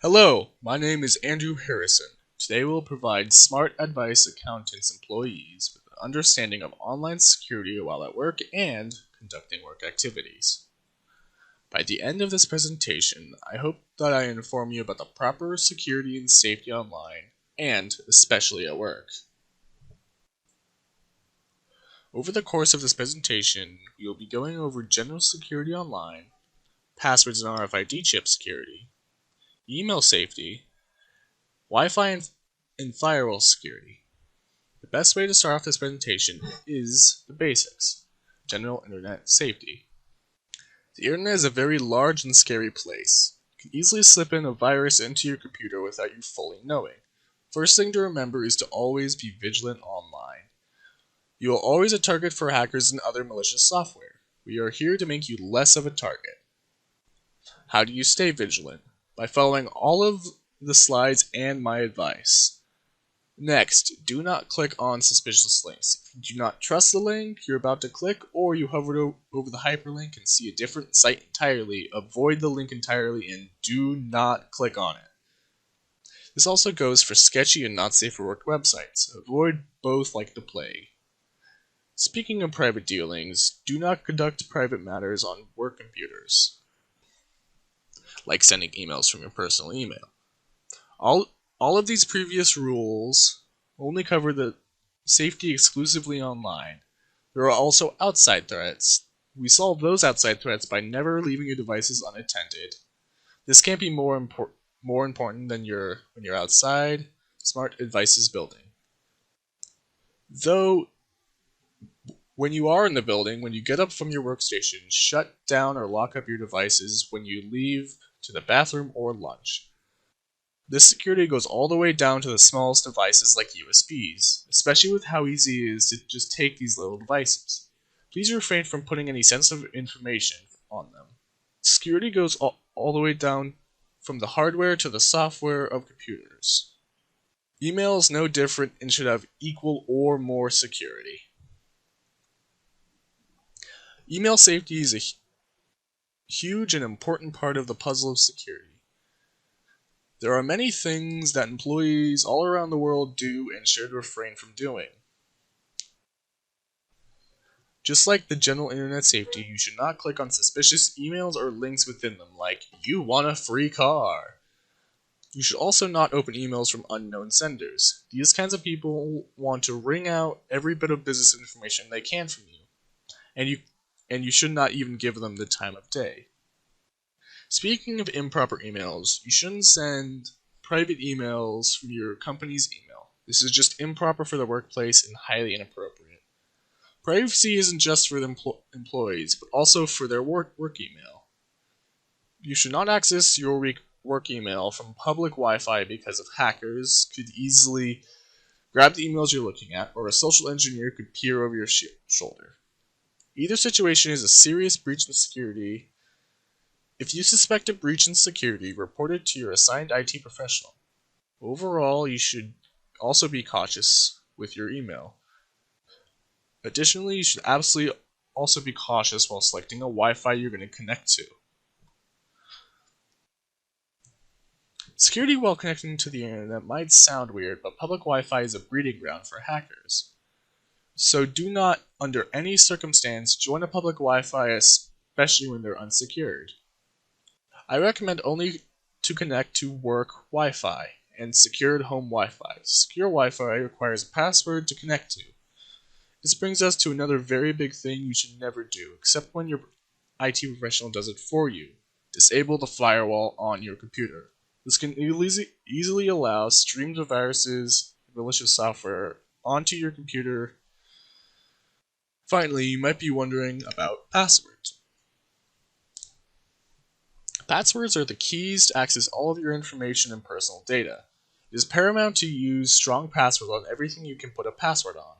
Hello, my name is AndrewHarrison. Today we'll provide smart advice accountants employees with an understanding of online security while at work and conducting work activities. By the end of this presentation, I hope that I inform you about the proper security and safety online, and especially at work. Over the course of this presentation, we will be going over general security online, passwords and RFID chip security, email safety, Wi-Fi and firewall security. The best way to start off this presentation is the basics: general internet safety. The internet is a very large and scary place. You can easily slip in a virus into your computer without you fully knowing. First thing to remember is to always be vigilant online. You are always a target for hackers and other malicious software. We are here to make you less of a target. How do you stay vigilant? By following all of the slides and my advice. Next, do not click on suspicious links. If you do not trust the link you're about to click, or you hovered over the hyperlink and see a different site entirely, avoid the link entirely and do not click on it. This also goes for sketchy and not safe for work websites. Avoid both like the plague. Speaking of private dealings, do not conduct private matters on work computers, like sending emails from your personal email. All of these previous rules only cover the safety exclusively online. There are also outside threats. We solve those outside threats by never leaving your devices unattended. This can't be more important than when you're outside. Smart advice is building. Though, when you are in the building, when you get up from your workstation, shut down or lock up your devices when you leave to the bathroom or lunch. This security goes all the way down to the smallest devices like USBs, especially with how easy it is to just take these little devices. Please refrain from putting any sensitive information on them. Security goes all the way down from the hardware to the software of computers. Email is no different and should have equal or more security. Email safety is a huge and important part of the puzzle of security. There are many things that employees all around the world do and should refrain from doing. Just like the general internet safety, you should not click on suspicious emails or links within them, like, "You want a free car." You should also not open emails from unknown senders. These kinds of people want to wring out every bit of business information they can from you, and you should not even give them the time of day. Speaking of improper emails, you shouldn't send private emails from your company's email. This is just improper for the workplace and highly inappropriate. Privacy isn't just for the employees, but also for their work email. You should not access your work email from public Wi-Fi because of hackers could easily grab the emails you're looking at, or a social engineer could peer over your shoulder. Either situation is a serious breach in security. If you suspect a breach in security, report it to your assigned IT professional. Overall, you should also be cautious with your email. Additionally, you should absolutely also be cautious while selecting a Wi-Fi you're going to connect to. Security while connecting to the internet might sound weird, but public Wi-Fi is a breeding ground for hackers. So do not, under any circumstance, join a public Wi-Fi, especially when they're unsecured. I recommend only to connect to work Wi-Fi and secured home Wi-Fi. Secure Wi-Fi requires a password to connect to. This brings us to another very big thing you should never do, except when your IT professional does it for you. Disable the firewall on your computer. This can easily allow streams of viruses and malicious software onto your computer. Finally, you might be wondering about passwords. Passwords are the keys to access all of your information and personal data. It is paramount to use strong passwords on everything you can put a password on.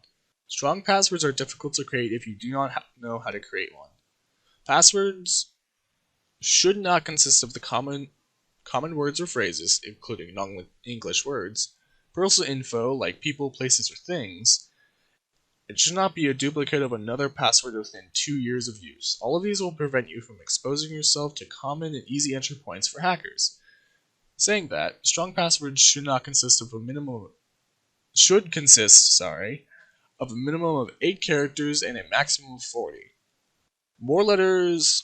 Strong passwords are difficult to create if you do not know how to create one. Passwords should not consist of the common words or phrases, including non-English words, personal info like people, places, or things. It should not be a duplicate of another password within 2 years of use. All of these will prevent you from exposing yourself to common and easy entry points for hackers. Saying that, strong passwords should consist of a minimum of 8 characters and a maximum of 40. More letters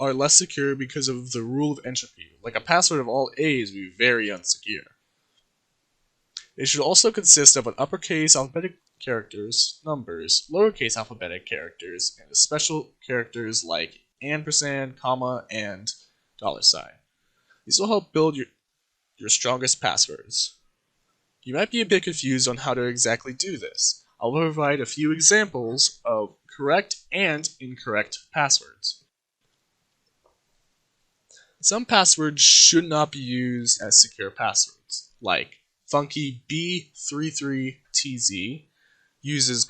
are less secure because of the rule of entropy. Like a password of all A's would be very unsecure. It should also consist of an uppercase alphabetic characters, numbers, lowercase alphabetic characters, and special characters like ampersand, comma, and $sign. These will help build your strongest passwords. You might be a bit confused on how to exactly do this. I'll provide a few examples of correct and incorrect passwords. Some passwords should not be used as secure passwords, like Funky B33TZ uses a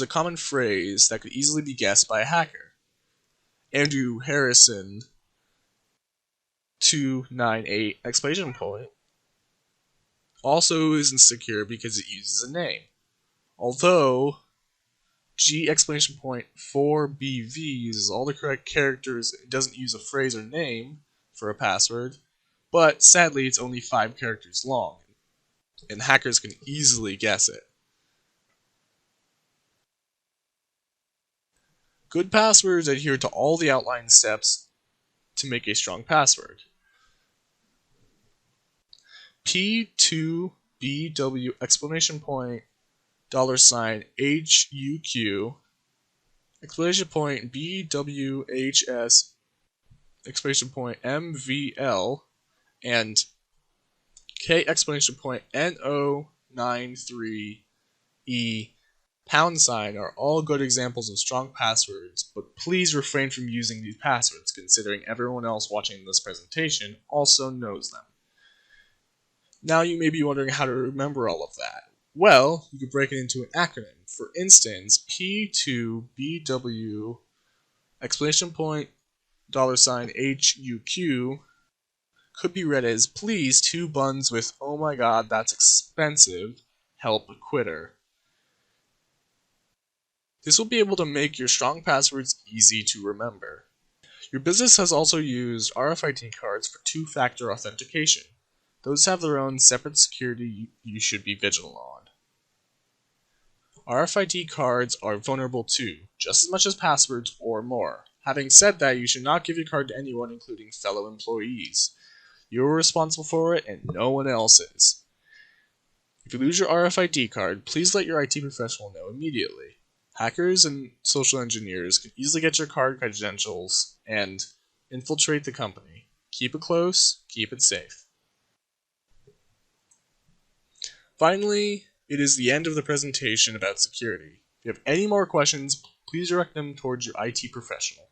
common phrase that could easily be guessed by a hacker. AndrewHarrison 298 exclamation point also isn't secure because it uses a name. Although G exclamation point 4BV uses all the correct characters, it doesn't use a phrase or name for a password, but sadly it's only 5 characters long, and hackers can easily guess it. Good passwords adhere to all the outlined steps to make a strong password. P2BW exclamation point $HUQ exclamation point BWHS exclamation point MVL and K exclamation point NO93E $sign are all good examples of strong passwords, but please refrain from using these passwords considering everyone else watching this presentation also knows them. Now you may be wondering how to remember all of that. Well, you could break it into an acronym. For instance, P2BW exclamation point $HUQ could be read as please 2 buns with oh my god that's expensive, help a quitter. This will be able to make your strong passwords easy to remember. Your business has also used RFID cards for 2-factor authentication. Those have their own separate security you should be vigilant on. RFID cards are vulnerable too, just as much as passwords or more. Having said that, you should not give your card to anyone, including fellow employees. You are responsible for it and no one else is. If you lose your RFID card, please let your IT professional know immediately. Hackers and social engineers can easily get your card credentials and infiltrate the company. Keep it close, keep it safe. Finally, it is the end of the presentation about security. If you have any more questions, please direct them towards your IT professional.